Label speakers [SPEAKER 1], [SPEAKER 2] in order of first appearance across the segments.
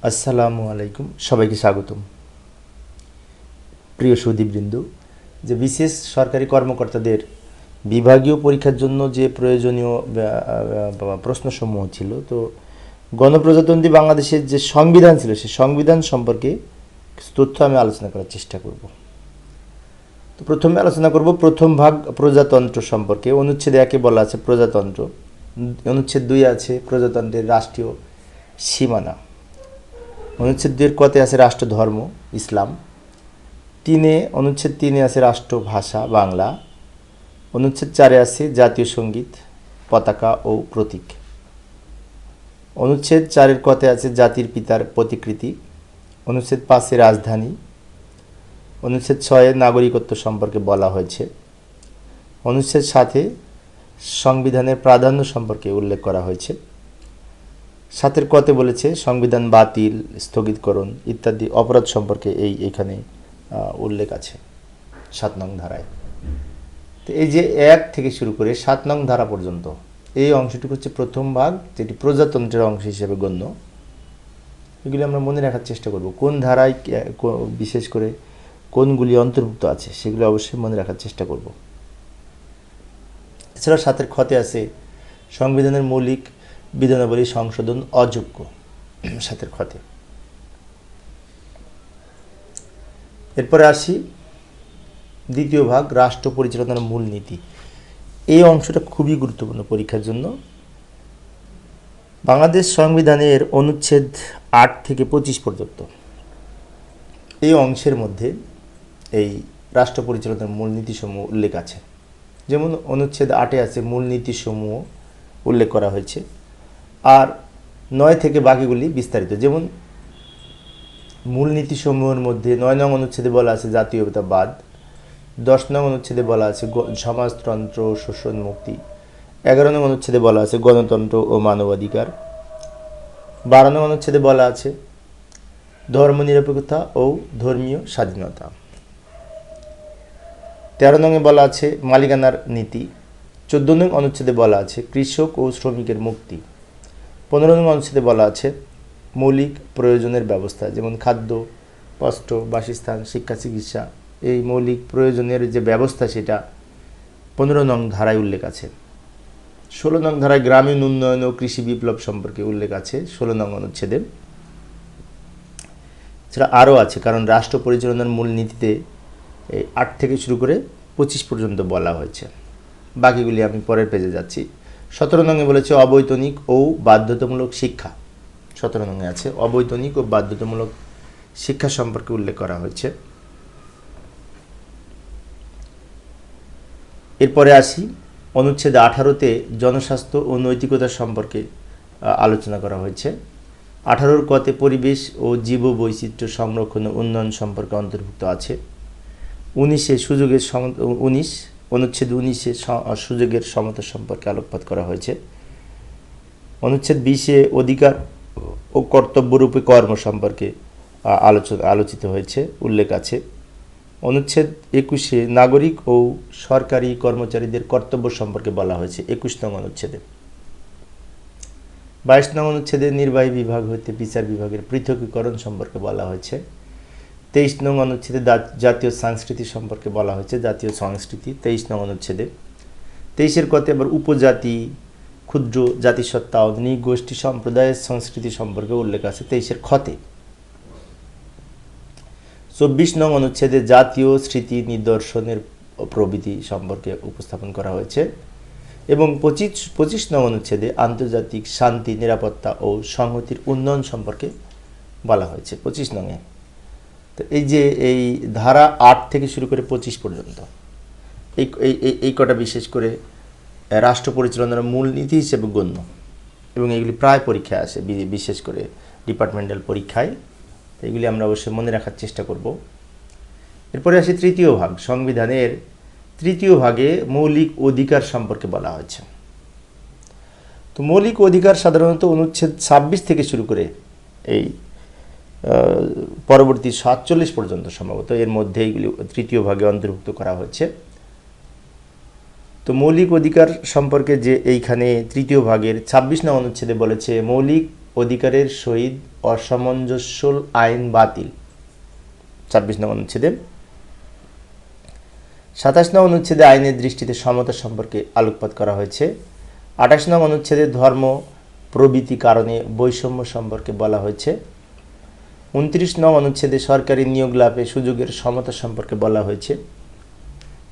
[SPEAKER 1] আসসালামু আলাইকুম, সবাইকে স্বাগতম। প্রিয় সুধীবৃন্দ, যে বিশেষ সরকারি কর্মকর্তাদের বিভাগীয় পরীক্ষার জন্য যে প্রয়োজনীয় প্রশ্নসমূহ ছিল, তো গণপ্রজাতন্ত্রী বাংলাদেশের যে সংবিধান ছিল সেই সংবিধান সম্পর্কে কিছু তথ্য আমি আলোচনা করার চেষ্টা করব। তো প্রথমে আলোচনা করব প্রথম ভাগ প্রজাতন্ত্র সম্পর্কে। অনুচ্ছেদ 1-এ বলা আছে প্রজাতন্ত্র, অনুচ্ছেদ 2-এ আছে প্রজাতন্ত্রের রাষ্ট্রীয় সীমানা, অনুচ্ছেদ 2-এর কতে আছে রাষ্ট্রধর্ম ইসলাম, অনুচ্ছেদ 3-এ আছে রাষ্ট্রভাষা বাংলা, অনুচ্ছেদ 4-এ আছে জাতীয় সঙ্গীত, পতাকা ও প্রতীক, অনুচ্ছেদ 4-এর কতে আছে জাতির পিতার প্রতিকৃতি, অনুচ্ছেদ 5-এ রাজধানী, অনুচ্ছেদ 6-এ নাগরিকত্ব সম্পর্কে বলা হয়েছে, অনুচ্ছেদ 7-এ সংবিধানের প্রাধান্য সম্পর্কে উল্লেখ করা হয়েছে, 7-এর কতে বলেছে সংবিধান বাতিল, স্থগিতকরণ ইত্যাদি অপরাধ সম্পর্কে এইখানে উল্লেখ আছে 7 নং ধারায়। তো এই যে 1 থেকে শুরু করে 7 নং ধারা পর্যন্ত এই অংশটুকু হচ্ছে প্রথম ভাগ, যেটি প্রজাতন্ত্রের অংশ হিসেবে গণ্য। এগুলি আমরা মনে রাখার চেষ্টা করব, কোন ধারায় বিশেষ করে কোনগুলি অন্তর্ভুক্ত আছে সেগুলি অবশ্যই মনে রাখার চেষ্টা করব। এছাড়া 7-এর খতে আছে সংবিধানের মৌলিক বিধানাবলী সংশোধন অযোগ্য, 7-এর খতে। এরপরে আসি দ্বিতীয় ভাগ রাষ্ট্র পরিচালনার মূলনীতি। এই অংশটা খুবই গুরুত্বপূর্ণ পরীক্ষার জন্য। বাংলাদেশ সংবিধানের অনুচ্ছেদ 8 থেকে 25 পর্যন্ত এই অংশের মধ্যে এই রাষ্ট্র পরিচালনার মূলনীতিসমূহ উল্লেখ আছে। যেমন অনুচ্ছেদ 8-এ আছে মূলনীতিসমূহ উল্লেখ করা হয়েছে, আর 9 থেকে বাকিগুলি বিস্তারিত। যেমন মূলনীতিসমূহের মধ্যে 9 নং অনুচ্ছেদে বলা আছে জাতীয়তাবাদ, 10 নং অনুচ্ছেদে বলা আছে সমাজতন্ত্র ও শোষণ মুক্তি, 11 নং অনুচ্ছেদে বলা আছে গণতন্ত্র ও মানবাধিকার, 12 নং অনুচ্ছেদে বলা আছে ধর্মনিরপেক্ষতা ও ধর্মীয় স্বাধীনতা, 13 নংয়ে বলা আছে মালিকানার নীতি, 14 নং অনুচ্ছেদে বলা আছে কৃষক ও শ্রমিকের মুক্তি, 15 নং অনুচ্ছেদে বলা আছে মৌলিক প্রয়োজনের ব্যবস্থা, যেমন খাদ্য, বস্ত্র, বাসস্থান, শিক্ষা, চিকিৎসা, এই মৌলিক প্রয়োজনের যে ব্যবস্থা সেটা 15 নং ধারায় উল্লেখ আছে। 16 নং ধারায় গ্রামীণ উন্নয়ন ও কৃষি বিপ্লব সম্পর্কে উল্লেখ আছে 16 নং অনুচ্ছেদে। এছাড়া আরও আছে, কারণ রাষ্ট্র পরিচালনার মূলনীতিতে 8 থেকে শুরু করে 25 পর্যন্ত বলা হয়েছে। বাকিগুলি আমি পরের পেজে যাচ্ছি। 17 নংয়ে বলেছে অবৈতনিক ও বাধ্যতামূলক শিক্ষা, 17 নংয়ে আছে অবৈতনিক ও বাধ্যতামূলক শিক্ষা সম্পর্কে উল্লেখ করা হয়েছে। এরপরে আসি অনুচ্ছেদ 18-তে জনস্বাস্থ্য ও নৈতিকতা সম্পর্কে আলোচনা করা হয়েছে। 18-র কতে পরিবেশ ও জীববৈচিত্র্য সংরক্ষণ ও উন্নয়ন সম্পর্কে অন্তর্ভুক্ত আছে। 19-এ অনুচ্ছেদ 19-এ সুযোগের সমতা সম্পর্কে আলোকপাত করা হয়েছে। অনুচ্ছেদ 20-এ অধিকার ও কর্তব্যরূপী কর্ম সম্পর্কে আলোচিত হয়েছে, উল্লেখ আছে। অনুচ্ছেদ 21-এ নাগরিক ও সরকারি কর্মচারীদের কর্তব্য সম্পর্কে বলা হয়েছে 21 নং অনুচ্ছেদে। 22 নং অনুচ্ছেদে নির্বাহী বিভাগ হইতে বিচার বিভাগের পৃথকীকরণ সম্পর্কে বলা হয়েছে। 23 নং অনুচ্ছেদে জাতীয় সংস্কৃতি সম্পর্কে বলা হয়েছে, জাতীয় সংস্কৃতি 23 নং অনুচ্ছেদে। 23-এর কতে আবার উপজাতি, ক্ষুদ্র জাতিসত্তা ও নৃগোষ্ঠী সম্প্রদায়ের সংস্কৃতি সম্পর্কে উল্লেখ আছে 23-এর খতে। 24 নং অনুচ্ছেদে জাতীয় স্মৃতি নিদর্শনের প্রভৃতি সম্পর্কে উপস্থাপন করা হয়েছে এবং 25 নং অনুচ্ছেদে আন্তর্জাতিক শান্তি, নিরাপত্তা ও সংহতির উন্নয়ন সম্পর্কে বলা হয়েছে 25 নংয়ে। তো এই যে এই ধারা 8 থেকে শুরু করে 25 পর্যন্ত এই কটা বিশেষ করে রাষ্ট্র পরিচালনার মূলনীতি হিসেবে গণ্য এবং এগুলি প্রায় পরীক্ষায় আসে, বিশেষ করে ডিপার্টমেন্টাল পরীক্ষায়। এগুলি আমরা অবশ্যই মনে রাখার চেষ্টা করব। এরপরে আসি তৃতীয় ভাগ। সংবিধানের তৃতীয় ভাগে মৌলিক অধিকার সম্পর্কে বলা হয়েছে। তো মৌলিক অধিকার সাধারণত অনুচ্ছেদ 26 থেকে শুরু করে এই পরবর্তী 47 পর্যন্ত সম্ভবত এর মধ্যে এইগুলি তৃতীয় ভাগে অন্তর্ভুক্ত করা হয়েছে। তো মৌলিক অধিকার সম্পর্কে যে এইখানে তৃতীয় ভাগের 26 নং অনুচ্ছেদে বলেছে মৌলিক অধিকারের সহিত অসামঞ্জস্য আইন বাতিল। ২৬ নং অনুচ্ছেদে। ২৭ নং অনুচ্ছেদে আইনের দৃষ্টিতে সমতা সম্পর্কে আলোকপাত করা হয়েছে। ২৮ নং অনুচ্ছেদে ধর্ম প্রভৃতি কারণে বৈষম্য সম্পর্কে বলা হয়েছে। ২৯ নং অনুচ্ছেদে সরকারি নিয়োগ লাভে সুযোগের সমতা সম্পর্কে বলা হয়েছে।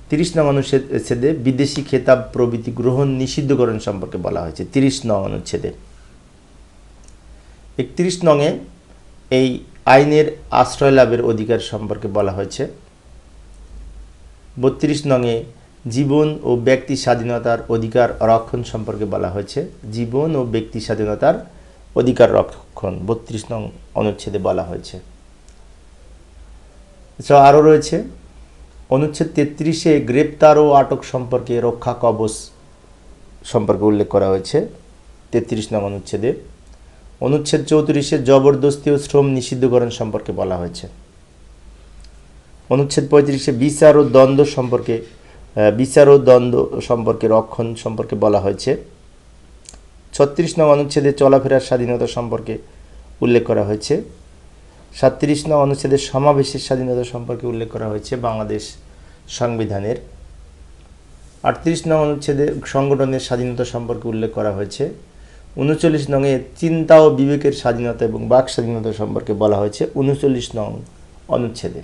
[SPEAKER 1] ৩০ নং অনুচ্ছেদে বিদেশি খেতাব প্রভৃতি গ্রহণ নিষিদ্ধকরণ সম্পর্কে বলা হয়েছে ৩০ নং অনুচ্ছেদে। ৩১ নংয়ে এই আইনের আশ্রয় লাভের অধিকার সম্পর্কে বলা হয়েছে। ৩২ নংয়ে জীবন ও ব্যক্তি স্বাধীনতার অধিকার রক্ষণ সম্পর্কে বলা হয়েছে। জীবন ও ব্যক্তি স্বাধীনতার অধিকার রক্ষণ ৩২ নং অনুচ্ছেদে বলা হয়েছে। এছাড়া আরও রয়েছে অনুচ্ছেদ ৩৩-এ গ্রেপ্তার ও আটক সম্পর্কে রক্ষা কবচ সম্পর্কে উল্লেখ করা হয়েছে ৩৩ নং অনুচ্ছেদে। অনুচ্ছেদ ৩৪-এ জবরদস্তি ও শ্রম নিষিদ্ধকরণ সম্পর্কে বলা হয়েছে। অনুচ্ছেদ ৩৫-এ বিচার ও দ্বন্দ্ব সম্পর্কে রক্ষণ সম্পর্কে বলা হয়েছে। ৩৬ নং অনুচ্ছেদে চলাফেরার স্বাধীনতা সম্পর্কে উল্লেখ করা হয়েছে। ৩৭ নং অনুচ্ছেদে সমাবেশের স্বাধীনতা সম্পর্কে উল্লেখ করা হয়েছে বাংলাদেশ সংবিধানের। ৩৮ নং অনুচ্ছেদে সংগঠনের স্বাধীনতা সম্পর্কে উল্লেখ করা হয়েছে। ৩৯ নংয়ে চিন্তা ও বিবেকের স্বাধীনতা এবং বাক স্বাধীনতা সম্পর্কে বলা হয়েছে ৩৯ নং অনুচ্ছেদে।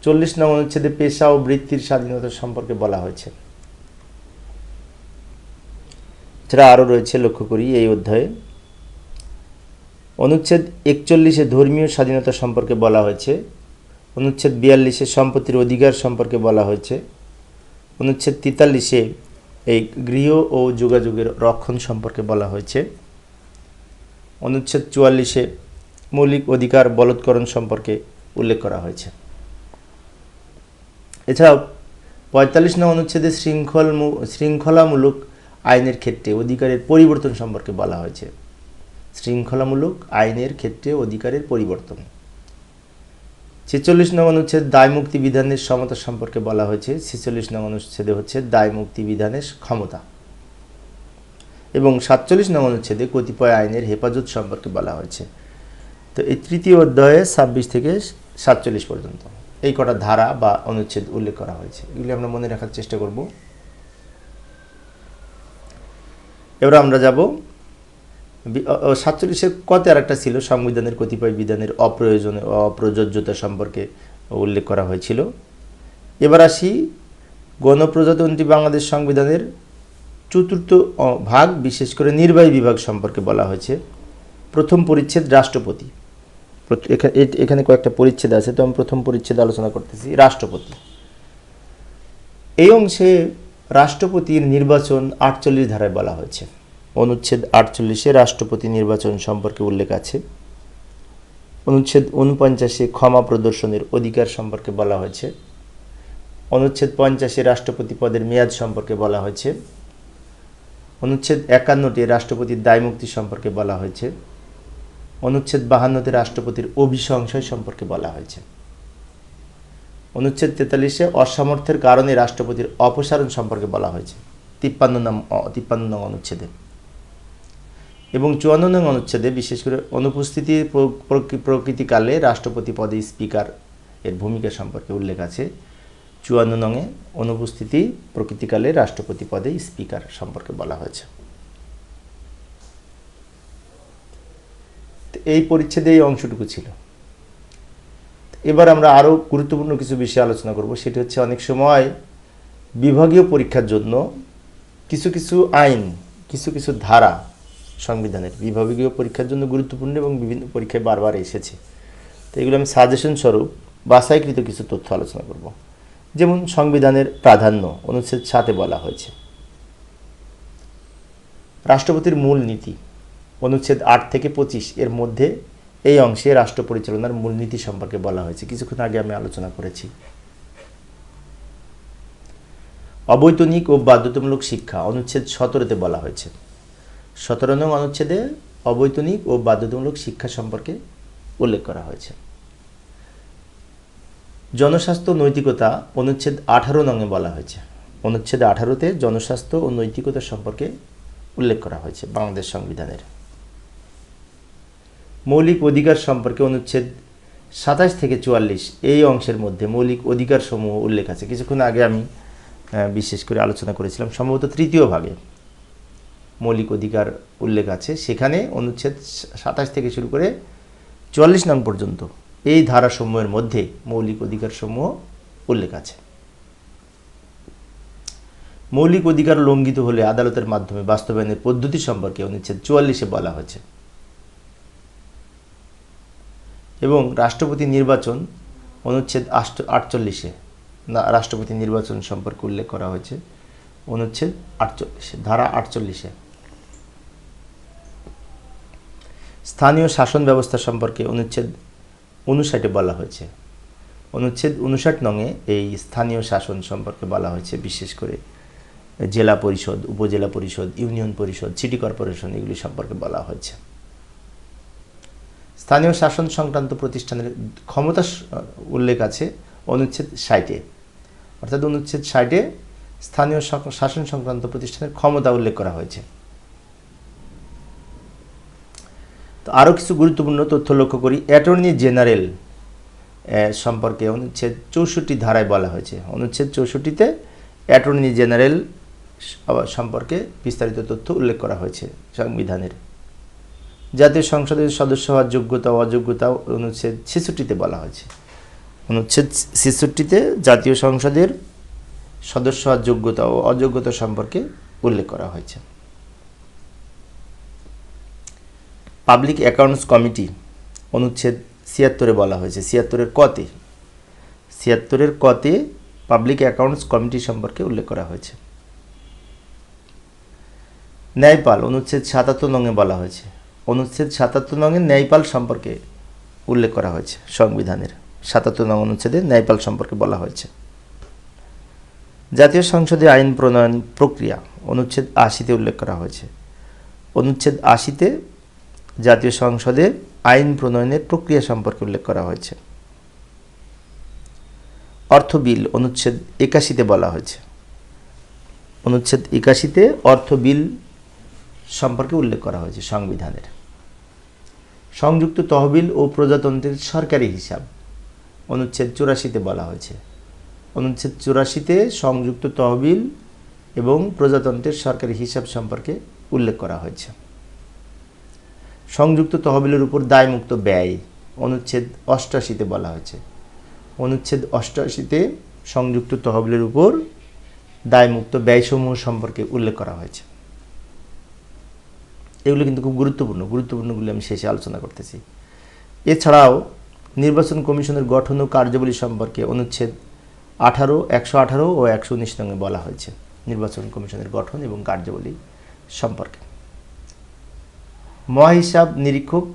[SPEAKER 1] ৪০ নং অনুচ্ছেদে পেশা ও বৃত্তির স্বাধীনতা সম্পর্কে বলা হয়েছে। এছাড়া আরও রয়েছে, লক্ষ্য করি এই অধ্যায়ে অনুচ্ছেদ ৪১-এ ধর্মীয় স্বাধীনতা সম্পর্কে বলা হয়েছে। অনুচ্ছেদ ৪২-এ সম্পত্তির অধিকার সম্পর্কে বলা হয়েছে। অনুচ্ছেদ ৪৩-এ এই গৃহ ও যোগাযোগের রক্ষণ সম্পর্কে বলা হয়েছে। অনুচ্ছেদ ৪৪-এ মৌলিক অধিকার বলৎকরণ সম্পর্কে উল্লেখ করা হয়েছে। এছাড়াও ৪৫ নং অনুচ্ছেদে শৃঙ্খলামূলক আইনের ক্ষেত্রে অধিকারের পরিবর্তন সম্পর্কে বলা হয়েছে। শৃঙ্খলামূলক আইনের ক্ষেত্রে অধিকারের পরিবর্তন। ৪৬ নং অনুচ্ছেদ দায়মুক্তি বিধানের সমতা সম্পর্কে বলা হয়েছে। ৪৬ নং অনুচ্ছেদে হচ্ছে দায়মুক্তি বিধানের ক্ষমতা। এবং ৪৭ নং অনুচ্ছেদে কতিপয় আইনের হেফাজত সম্পর্কে বলা হয়েছে। তো এই তৃতীয় অধ্যায়ে ২৬ থেকে ৪৭ পর্যন্ত এই কটা ধারা বা অনুচ্ছেদ উল্লেখ করা হয়েছে। এগুলি আমরা মনে রাখার চেষ্টা করব। এবার আমরা যাব ৪৭-এর কতে আর একটা ছিল সংবিধানের কতিপয় বিধানের অপ্রযোজ্যতা সম্পর্কে উল্লেখ করা হয়েছিল। এবার আসি গণপ্রজাতন্ত্রী বাংলাদেশ সংবিধানের চতুর্থ ভাগ, বিশেষ করে নির্বাহী বিভাগ সম্পর্কে বলা হয়েছে। প্রথম পরিচ্ছেদ রাষ্ট্রপতি। এখানে কয়েকটা পরিচ্ছেদ আছে, তো আমি প্রথম পরিচ্ছেদ আলোচনা করতেছি রাষ্ট্রপতি। এই অংশে রাষ্ট্রপতির নির্বাচন ৪৮ ধারায় বলা হয়েছে। অনুচ্ছেদ ৪৮-এ রাষ্ট্রপতি নির্বাচন সম্পর্কে উল্লেখ আছে। অনুচ্ছেদ ৪৯-এ ক্ষমা প্রদর্শনের অধিকার সম্পর্কে বলা হয়েছে। অনুচ্ছেদ ৫০-এ রাষ্ট্রপতি পদের মেয়াদ সম্পর্কে বলা হয়েছে। অনুচ্ছেদ ৫১-তে রাষ্ট্রপতির দায়মুক্তি সম্পর্কে বলা হয়েছে। অনুচ্ছেদ ৫২-তে রাষ্ট্রপতির অভিসংশয় সম্পর্কে বলা হয়েছে। অনুচ্ছেদ ৪৩-এ অসামর্থ্যের কারণে রাষ্ট্রপতির অপসারণ সম্পর্কে বলা হয়েছে ৫৩ নং অনুচ্ছেদে। এবং ৫৪ নং অনুচ্ছেদে বিশেষ করে অনুপস্থিতির প্রকৃতিকালে রাষ্ট্রপতি পদে স্পিকার এর ভূমিকা সম্পর্কে উল্লেখ আছে। ৫৪ নংয়ে অনুপস্থিতি প্রকৃতিকালে রাষ্ট্রপতি পদে স্পিকার সম্পর্কে বলা হয়েছে। এই পরিচ্ছেদে এই অংশটুকু ছিল। এবার আমরা আরও গুরুত্বপূর্ণ কিছু বিষয় আলোচনা করব। সেটি হচ্ছে, অনেক সময় বিভাগীয় পরীক্ষার জন্য কিছু কিছু আইন, কিছু কিছু ধারা সংবিধানের বিভাগীয় পরীক্ষার জন্য গুরুত্বপূর্ণ এবং বিভিন্ন পরীক্ষায় বারবার এসেছে। তো এগুলো আমি সাজেশন স্বরূপ বাছাইকৃত কিছু তথ্য আলোচনা করব। যেমন সংবিধানের প্রাধান্য অনুচ্ছেদ ৭-এ বলা হয়েছে। রাষ্ট্রপতির মূল নীতি অনুচ্ছেদ ৮ থেকে ২৫ এর মধ্যে এই অংশে রাষ্ট্র পরিচালনার মূলনীতি সম্পর্কে বলা হয়েছে, কিছুক্ষণ আগে আমি আলোচনা করেছি। অবৈতনিক ও বাধ্যতামূলক শিক্ষা অনুচ্ছেদ ১৭-তে বলা হয়েছে। ১৭ নং অনুচ্ছেদে অবৈতনিক ও বাধ্যতামূলক শিক্ষা সম্পর্কে উল্লেখ করা হয়েছে। জনস্বাস্থ্য নৈতিকতা অনুচ্ছেদ ১৮ নংয়ে বলা হয়েছে। অনুচ্ছেদ ১৮-তে জনস্বাস্থ্য ও নৈতিকতা সম্পর্কে উল্লেখ করা হয়েছে বাংলাদেশ সংবিধানের। মৌলিক অধিকার সম্পর্কে অনুচ্ছেদ 27 থেকে 44 এই অংশের মধ্যে মৌলিক অধিকার সমূহ উল্লেখ আছে। কিছুক্ষণ আগে আমি বিশেষ করে আলোচনা করেছিলাম, সম্ভবত তৃতীয় ভাগে মৌলিক অধিকার উল্লেখ আছে। সেখানে অনুচ্ছেদ 27 থেকে শুরু করে 44 নং পর্যন্ত এই ধারাসমূহের মধ্যে মৌলিক অধিকার সমূহ উল্লেখ আছে। মৌলিক অধিকার লঙ্ঘিত হলে আদালতের মাধ্যমে বাস্তবায়নের পদ্ধতি সম্পর্কে অনুচ্ছেদ 44-এ বলা হয়েছে। এবং রাষ্ট্রপতি নির্বাচন অনুচ্ছেদ 48-এ রাষ্ট্রপতি নির্বাচন সম্পর্কে উল্লেখ করা হয়েছে অনুচ্ছেদ 48, ধারা 48-এ। স্থানীয় শাসন ব্যবস্থা সম্পর্কে অনুচ্ছেদ 59-এ বলা হয়েছে। অনুচ্ছেদ 59 নংয়ে এই স্থানীয় শাসন সম্পর্কে বলা হয়েছে, বিশেষ করে জেলা পরিষদ, উপজেলা পরিষদ, ইউনিয়ন পরিষদ, সিটি কর্পোরেশন এগুলি সম্পর্কে বলা হয়েছে। স্থানীয় শাসন সংক্রান্ত প্রতিষ্ঠানের ক্ষমতা উল্লেখ আছে অনুচ্ছেদ 60-এ, অর্থাৎ অনুচ্ছেদ 60-এ স্থানীয় শাসন সংক্রান্ত প্রতিষ্ঠানের ক্ষমতা উল্লেখ করা হয়েছে। তো আরও কিছু গুরুত্বপূর্ণ তথ্য লক্ষ্য করি। অ্যাটর্নি জেনারেল সম্পর্কে অনুচ্ছেদ 64 ধারায় বলা হয়েছে। অনুচ্ছেদ 64-তে অ্যাটর্নি জেনারেল সম্পর্কে বিস্তারিত তথ্য উল্লেখ করা হয়েছে সংবিধানের। জাতীয় সংসদের সদস্য হওয়ার যোগ্যতা ও অযোগ্যতা অনুচ্ছেদ 66-তে বলা হয়েছে। অনুচ্ছেদ 66-তে জাতীয় সংসদের সদস্য হওয়ার যোগ্যতা ও অযোগ্যতা সম্পর্কে উল্লেখ করা হয়েছে। পাবলিক অ্যাকাউন্টস কমিটি অনুচ্ছেদ 76-এ বলা হয়েছে। 76-এর কতে 76-এর কতে পাবলিক অ্যাকাউন্টস কমিটি সম্পর্কে উল্লেখ করা হয়েছে। ন্যায়পাল অনুচ্ছেদ 77 নংয়ে বলা হয়েছে। অনুচ্ছেদ 77 নংয়ে ন্যায়পাল সম্পর্কে উল্লেখ করা হয়েছে। সংবিধানের 77 নং অনুচ্ছেদে ন্যায়পাল সম্পর্কে বলা হয়েছে। জাতীয় সংসদে আইন প্রণয়ন প্রক্রিয়া অনুচ্ছেদ 80-তে উল্লেখ করা হয়েছে। অনুচ্ছেদ 80-তে জাতীয় সংসদে আইন প্রণয়নের প্রক্রিয়া সম্পর্কে উল্লেখ করা হয়েছে। অর্থ বিল অনুচ্ছেদ 81-তে বলা হয়েছে। অনুচ্ছেদ 81-তে অর্থ বিল সম্পর্কে উল্লেখ করা হয়েছে সংবিধানের। সংযুক্ত তহবিল ও প্রজাতন্ত্রের সরকারি হিসাব অনুচ্ছেদ 84-তে বলা হয়েছে। অনুচ্ছেদ 84-তে সংযুক্ত তহবিল এবং প্রজাতন্ত্রের সরকারি হিসাব সম্পর্কে উল্লেখ করা হয়েছে। সংযুক্ত তহবিলের উপর দায়মুক্ত ব্যয় অনুচ্ছেদ 88-তে বলা হয়েছে। অনুচ্ছেদ 88-তে সংযুক্ত তহবিলের উপর দায়মুক্ত ব্যয়সমূহ সম্পর্কে উল্লেখ করা হয়েছে। এগুলো কিন্তু খুব গুরুত্বপূর্ণগুলি আমি শেষে আলোচনা করতেছি। এছাড়াও নির্বাচন কমিশনের গঠন ও কার্যাবলী সম্পর্কে অনুচ্ছেদ 18, 118 ও 119 নংয়ে বলা হয়েছে। নির্বাচন কমিশনের গঠন এবং কার্যাবলী সম্পর্কে। মহাহিসাব নিরীক্ষক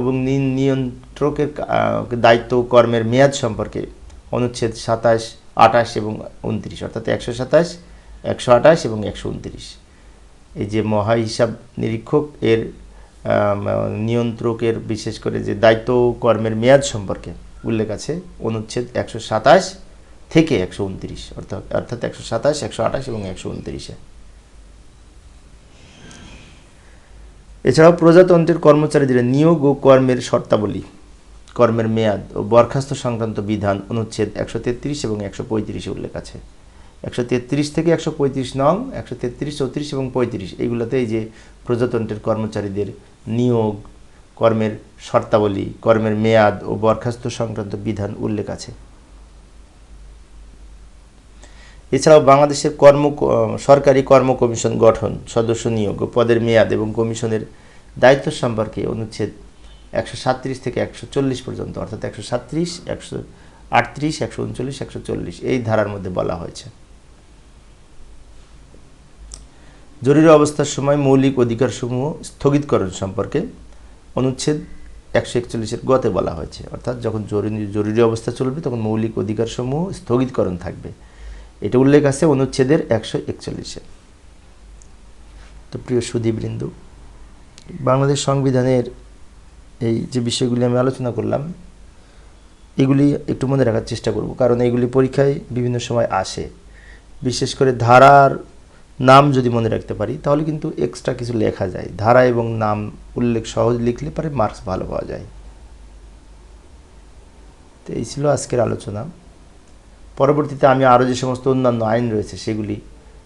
[SPEAKER 1] এবং নিয়ন্ত্রকের দায়িত্ব ও কর্মের মেয়াদ সম্পর্কে অনুচ্ছেদ 27, 28 এবং 29, অর্থাৎ 127, 128 এবং 129। এই যে মহাহিসাব নিরীক্ষক এর নিয়ন্ত্রকের বিশেষ করে যে দায়িত্ব ও কর্মের মেয়াদ সম্পর্কে উল্লেখ আছে অনুচ্ছেদ 127 থেকে 129, অর্থাৎ 127, 128 এবং 129-এ। এছাড়াও প্রজাতন্ত্রের কর্মচারীদের নিয়োগ ও কর্মের শর্তাবলী, কর্মের মেয়াদ ও বরখাস্ত সংক্রান্ত বিধান অনুচ্ছেদ 133 এবং 135-এ উল্লেখ আছে। 133 থেকে 135 নং, 133, 34 এবং 35 এইগুলোতে এই যে প্রজাতন্ত্রের কর্মচারীদের নিয়োগ, কর্মের শর্তাবলী, কর্মের মেয়াদ ও বরখাস্ত সংক্রান্ত বিধান উল্লেখ আছে। এছাড়াও বাংলাদেশের সরকারি কর্ম কমিশন গঠন, সদস্য নিয়োগ ও পদের মেয়াদ এবং কমিশনের দায়িত্ব সম্পর্কে অনুচ্ছেদ 137 থেকে 140 পর্যন্ত, অর্থাৎ 137, 138, 139, 140 এই ধারার মধ্যে বলা হয়েছে। জরুরি অবস্থার সময় মৌলিক অধিকারসমূহ স্থগিতকরণ সম্পর্কে অনুচ্ছেদ 141-এর গতে বলা হয়েছে। অর্থাৎ যখন জরুরি অবস্থা চলবে তখন মৌলিক অধিকারসমূহ স্থগিতকরণ থাকবে, এটা উল্লেখ আছে অনুচ্ছেদের 141-এ। তো প্রিয় সুধীবৃন্দ, বাংলাদেশ সংবিধানের এই যে বিষয়গুলি আমি আলোচনা করলাম এগুলি একটু মনে রাখার চেষ্টা করব, কারণ এইগুলি পরীক্ষায় বিভিন্ন সময় আসে। বিশেষ করে ধারার নাম যদি মনে রাখতে পারি তাহলে কিন্তু এক্সট্রা কিছু লেখা যায়। ধারা এবং নাম উল্লেখ সহজ লিখলে পরে মার্কস ভালো পাওয়া যায়। তো এই ছিল আজকের আলোচনা। পরবর্তীতে আমি আরও যে সমস্ত অন্যান্য আইন রয়েছে সেগুলি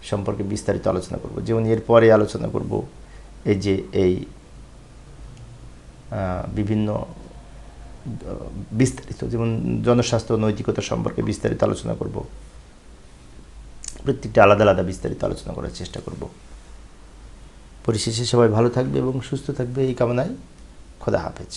[SPEAKER 1] সম্পর্কে বিস্তারিত আলোচনা করব। যেমন এরপরে আলোচনা করব এই বিভিন্ন বিস্তারিত, যেমন জনস্বাস্থ্য নৈতিকতা সম্পর্কে বিস্তারিত আলোচনা করব। প্রত্যেকটা আলাদা আলাদা বিস্তারিত আলোচনা করার চেষ্টা করব। পরিশেষে সবাই ভালো থাকবে এবং সুস্থ থাকবে এই কামনায় খোদা হাফেজ।